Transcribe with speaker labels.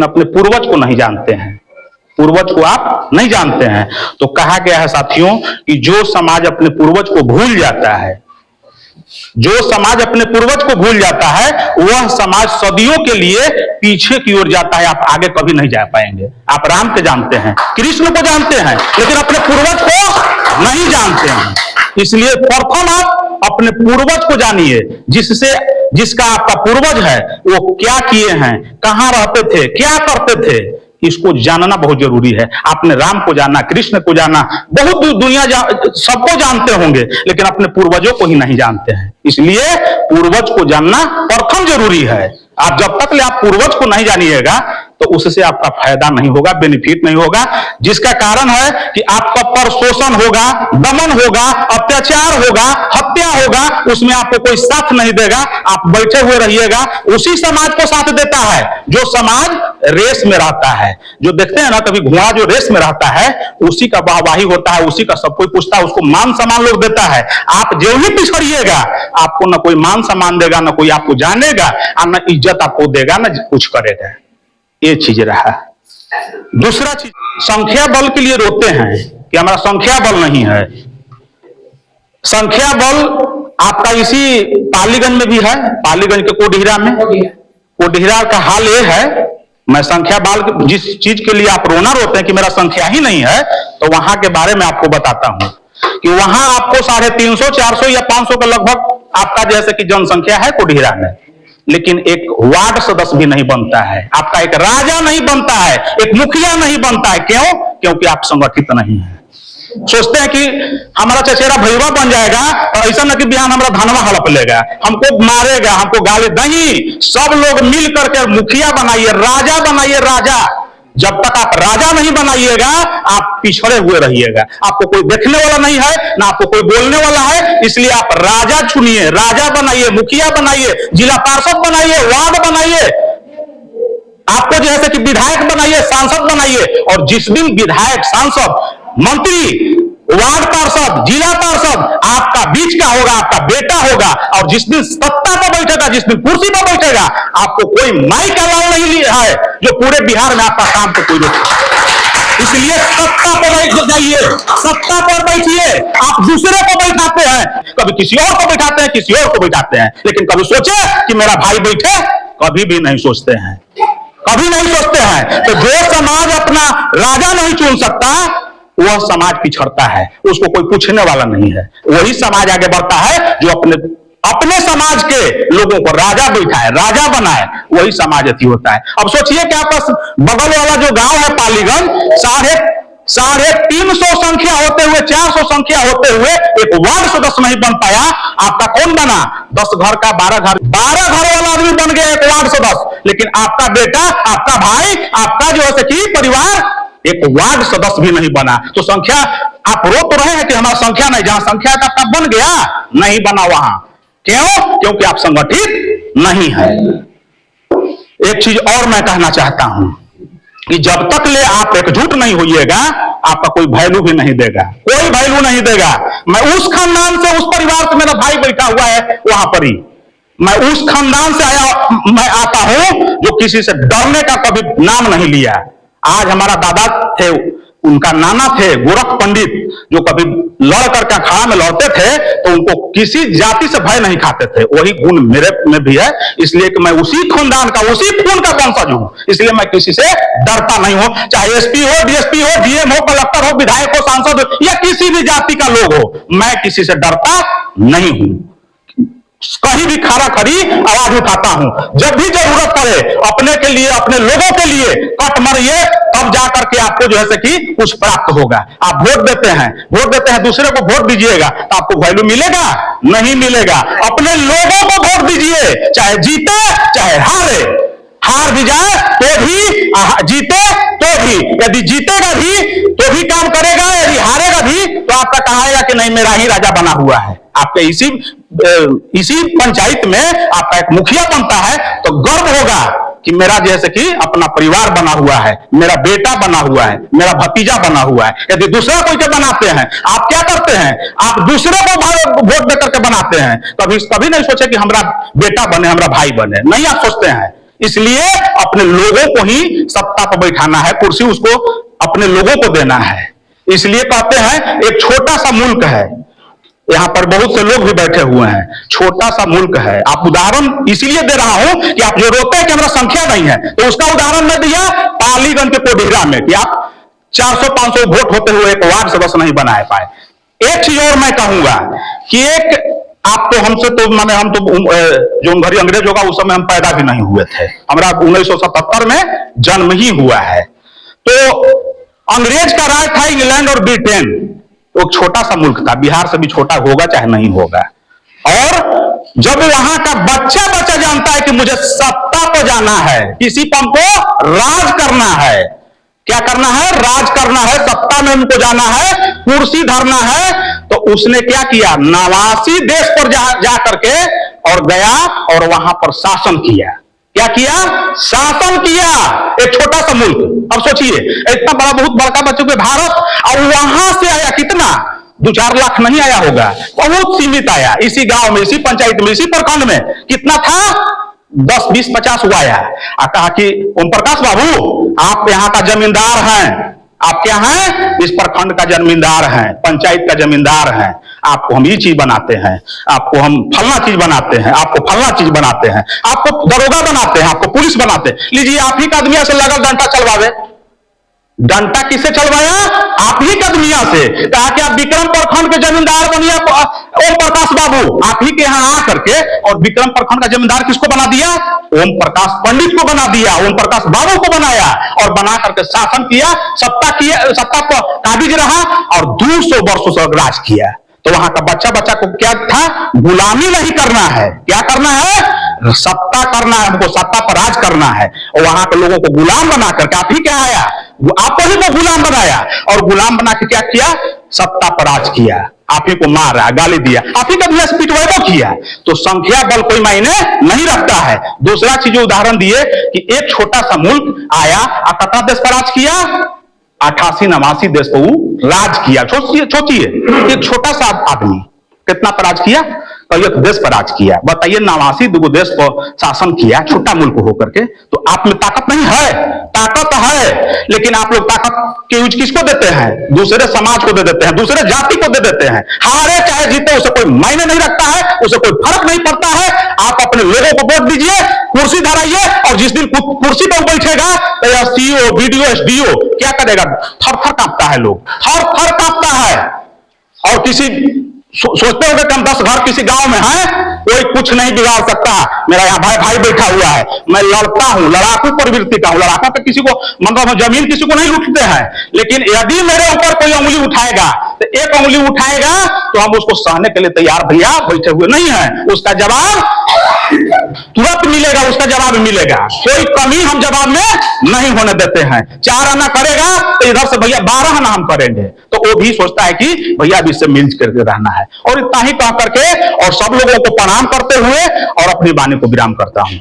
Speaker 1: अपने पूर्वज को नहीं जानते हैं, पूर्वज को आप नहीं जानते हैं। तो कहा गया है साथियों कि जो समाज अपने पूर्वज को भूल जाता है, जो समाज अपने पूर्वज को भूल जाता है, वह समाज सदियों के लिए पीछे की ओर जाता है। आप आगे कभी नहीं जा पाएंगे। आप राम को जानते हैं, कृष्ण को जानते हैं, लेकिन अपने पूर्वज को नहीं जानते हैं। इसलिए प्रथम आप अपने पूर्वज को जानिए, जिसका आपका पूर्वज है वो क्या किए हैं, कहां रहते थे, क्या करते थे, इसको जानना बहुत जरूरी है। आपने राम को जाना, कृष्ण को जाना, बहुत दुनिया सबको जानते होंगे, लेकिन अपने पूर्वजों को ही नहीं जानते हैं। इसलिए पूर्वज को जानना प्रथम जरूरी है। आप जब तक ले आप पूर्वज को नहीं जानिएगा तो उससे आपका फायदा नहीं होगा, बेनिफिट नहीं होगा, जिसका कारण है कि आपका परशोषण होगा, दमन होगा, अत्याचार होगा, हत्या होगा, उसमें आपको कोई साथ नहीं देगा। आप बैठे हुए रहिएगा। उसी समाज को साथ देता है जो समाज रेस में रहता है। जो देखते हैं ना, कभी घोड़ा जो रेस में रहता है उसी का वाहवाही होता है, उसी का सब कोई पूछता है, उसको मान सम्मान लोग देता है। आप जो ही पिछड़िएगा आपको ना कोई मान सम्मान देगा, ना कोई आपको जानेगा, और ना इज्जत आपको देगा, ना कुछ करेगा। ये चीज रहा। दूसरा चीज, संख्या बल के लिए रोते हैं कि हमारा संख्या बल नहीं है। संख्या बल आपका इसी पालीगंज में भी है, पालीगंज के कोडिहरा में। कोडिहरा का हाल ये है, मैं संख्या बल जिस चीज के लिए आप रोना रोते हैं कि मेरा संख्या ही नहीं है, तो वहां के बारे में आपको बताता हूं कि वहां आपको 350, 400 या 500 का लगभग आपका जैसे कि जनसंख्या है कोडिहरा में, लेकिन एक वार्ड सदस्य भी नहीं बनता है, आपका एक राजा नहीं बनता है, एक मुखिया नहीं बनता है। क्यों? क्योंकि आप संगठित नहीं है। सोचते हैं कि हमारा चचेरा भैया बन जाएगा, और ऐसा ना कि बिहान हमारा धनवा हड़प लेगा, हमको मारेगा, हमको गाली। नहीं, सब लोग मिल करके मुखिया बनाइए, राजा बनाइए। राजा जब तक आप राजा नहीं बनाइएगा आप पिछड़े हुए रहिएगा। आपको कोई देखने वाला नहीं है, ना आपको कोई बोलने वाला है। इसलिए आप राजा चुनिए, राजा बनाइए, मुखिया बनाइए, जिला पार्षद बनाइए, वार्ड बनाइए, आपको जैसे कि विधायक बनाइए, सांसद बनाइए। और जिस दिन विधायक, सांसद, मंत्री, वार्ड पार्षद, जिला पार्षद आपका बीच का होगा, आपका बेटा होगा, और जिस दिन सत्ता पर बैठेगा, जिस दिन कुर्सी पर बैठेगा, आपको कोई माइक अलाउ नहीं लिया है जो पूरे बिहार में आपका काम को कोई रोके। इसलिए सत्ता पर बैठ जाइए, सत्ता पर बैठिए। आप दूसरे को बैठाते हैं, कभी किसी और को बैठाते हैं, किसी और को बैठाते हैं, लेकिन कभी सोचे कि मेरा भाई बैठे, कभी भी नहीं सोचते हैं, कभी नहीं सोचते हैं। तो जो समाज अपना राजा नहीं चुन सकता वह समाज पिछड़ता है, उसको कोई पूछने वाला नहीं है। वही समाज आगे बढ़ता है जो अपने समाज के लोगों को राजा बैठाए, राजा बनाए, वही समाज अति होता है। अब सोचिए कि आपका बगल वाला जो गांव है पालीगंज, 350 संख्या होते हुए, 400 संख्या होते हुए एक वार्ड सदस्य नहीं बन पाया। आपका कौन बना? 10 घर का 12 घर वाला आदमी बन गया एक वार्ड सदस्य। लेकिन आपका बेटा, आपका भाई, आपका जो है कि परिवार एक वार्ड सदस्य भी नहीं बना। तो संख्या आप रो तो रहे हैं कि हमारा संख्या नहीं, जहां संख्या का तब बन गया, नहीं बना वहां। क्यों? क्योंकि आप संगठित नहीं है। एक चीज और मैं कहना चाहता हूं कि जब तक ले आप एकजुट नहीं होइएगा आपका कोई वैल्यू भी नहीं देगा, कोई वैल्यू नहीं देगा। मैं उस खानदान से, उस परिवार से, मेरा भाई बैठा हुआ है वहां पर ही, मैं उस खानदान से मैं आता हूं जो किसी से डरने का कभी नाम नहीं लिया। आज हमारा दादा थे, उनका नाना थे गोरख पंडित, जो कभी लड़ करके अखाड़ा में लड़ते थे तो उनको किसी जाति से भय नहीं खाते थे। वही गुण मेरे में भी है, इसलिए कि मैं उसी खानदान का, उसी खून का वंशज हूं। इसलिए मैं किसी से डरता नहीं हूं, चाहे एसपी हो, डीएसपी हो, डीएम हो, कलेक्टर हो, विधायक हो, सांसद हो, या किसी भी जाति का लोग हो, मैं किसी से डरता नहीं हूं। कहीं भी खड़ा खड़ी आवाज उठाता हूं। जब भी जरूरत पड़े अपने के लिए, अपने लोगों के लिए कट मरिए, तब जाकर के आपको जो है कि कुछ प्राप्त होगा। आप वोट देते हैं, दूसरे को वोट दीजिएगा तो आपको वैल्यू मिलेगा? नहीं मिलेगा। अपने लोगों को वोट दीजिए, चाहे जीते चाहे हारे, हार भी जाए तो भी, जीते तो भी, यदि जीतेगा भी तो भी काम करेगा, यदि हारेगा भी तो आपका कहेगा कि नहीं मेरा ही राजा बना हुआ है। आपके इसी पंचायत में आपका एक मुखिया बनता है तो गर्व होगा कि मेरा जैसे कि अपना परिवार बना हुआ है, मेरा बेटा बना हुआ है, मेरा भतीजा बना हुआ है। यदि दूसरा कोई के बनाते हैं, आप क्या करते हैं? आप दूसरे को वोट देकर के बनाते हैं। कभी नहीं सोचे कि हमारा बेटा बने, हमारा भाई बने, नहीं आप सोचते हैं। इसलिए अपने लोगों को ही सत्ता पर बैठाना है, कुर्सी उसको अपने लोगों को देना है। इसलिए कहते हैं एक छोटा सा मुल्क है, यहां पर बहुत से लोग भी बैठे हुए हैं, छोटा सा मुल्क है। आप उदाहरण इसीलिए दे रहा हूं कि आप जो रोते हैं कि हमारा संख्या नहीं है, तो उसका उदाहरण मैं दिया पालीगंज के कोडीहरा में कि आप 400-500 वोट होते हुए एक वार्ड सदस्य नहीं बना पाए। एक चीज और मैं कहूंगा कि एक आप तो हमसे तो माने हम तो जो घड़ी अंग्रेज होगा उस समय हम पैदा भी नहीं हुए थे, हमारा 1977 में जन्म ही हुआ है। तो अंग्रेज का राज था इंग्लैंड और ब्रिटेन, एक छोटा सा मुल्क था, बिहार से भी छोटा होगा चाहे नहीं होगा। और जब वहां का बच्चा जानता है कि मुझे सत्ता पर जाना है, किसी पर हमको राज करना है, क्या करना है, राज करना है, सत्ता में उनको जाना है, कुर्सी धरना है, तो उसने क्या किया, नवासी देश पर जा करके और गया और वहां पर शासन किया। क्या किया, शासन किया, एक छोटा सा मुल्क। अब सोचिए इतना बड़ा, बहुत बड़का बच्चों के भारत, और वहां से आया कितना, 2-4 लाख नहीं आया होगा, बहुत सीमित आया। इसी गांव में, इसी पंचायत में, इसी प्रखंड में कितना था, 10, 20, 50 हुआ है। कहा कि ओम प्रकाश बाबू आप यहाँ का जमींदार हैं, आप क्या हैं, इस प्रखंड का जमींदार हैं, पंचायत का जमींदार हैं, आपको हम ये चीज बनाते हैं, आपको हम फलना चीज बनाते हैं, आपको फलना चीज बनाते हैं, आपको दरोगा बनाते हैं, आपको पुलिस बनाते हैं। लीजिए आप ही का आदमी से लगा डंडा चलवावे, डंडा किससे चलवाया, आप ही कदमिया से। कहा कि आप विक्रम प्रखंड के जमींदार बनिए ओम प्रकाश बाबू, आप ही के यहाँ आ करके, और विक्रम प्रखंड का जमींदार किसको बना दिया, ओम प्रकाश पंडित को बना दिया, ओम प्रकाश बाबू को बनाया, और बना करके शासन किया, सत्ता पर काबिज रहा, और 200 वर्षों से राज किया। तो वहां का बच्चा को क्या था, गुलामी नहीं करना है, क्या करना है, सत्ता करना है, हमको सत्ता पर राज करना है। और वहां के लोगों को गुलाम बना करके आप ही क्या आया, आपको ही को गुलाम बनाया, और गुलाम बना के क्या किया, सत्ता पर राज किया, आप ही को मारा, गाली दिया, आप ही का दिया, पिटवाइबो किया। तो संख्या बल कोई मायने नहीं रखता है। दूसरा चीज उदाहरण दिए कि एक छोटा सा मुल्क आया, कितना देश पर राज किया, 88-89 देश पर वो राज किया। सोचिए एक छोटा सा आदमी कितना पर राज किया, एक देश पर राज किया। बताइए 89 देश पर शासन किया, छोटा मुल्क होकर के। तो आप में ताकत नहीं है, ताकत है, लेकिन आप लोग ताकत के यूज किसको देते हैं, दूसरे समाज को दे देते हैं, दूसरे जाति को दे देते हैं। हारे चाहे जीते उसे कोई मायने नहीं रखता है, उसे कोई फर्क नहीं पड़ता है। आप अपने लोगों को वोट दीजिए, कुर्सी धराइए, और जिस दिन कुर्सी पर बैठेगा तो सीओ, बीडीओ, एसडीओ क्या करेगा, थर-थर कांपता है, लोग थर-थर कांपता है। और किसी सोचते हो कि हम 10 घर किसी गांव में है, कोई कुछ नहीं बिगाड़ सकता। मेरा यहाँ भाई बैठा हुआ है, मैं लड़ता हूं, लड़ाकू प्रवृत्ति का हूं, लड़ाका पे किसी को, मतलब जमीन किसी को नहीं लूटते हैं, लेकिन यदि मेरे ऊपर कोई उंगली उठाएगा, तो एक उंगली उठाएगा तो हम उसको सहने के लिए तैयार भैया बैठे हुए नहीं है। उसका जवाब तुरंत मिलेगा, उसका जवाब मिलेगा, कोई कमी हम जवाब में नहीं होने देते हैं। 4 आना करेगा तो इधर से भैया 12 आना हम करेंगे, तो वो भी सोचता है कि भैया अभी इससे मिल करके रहना है। और इतना ही कह करके और सब लोगों को प्रणाम करते हुए और अपनी वाणी को विराम करता हूं।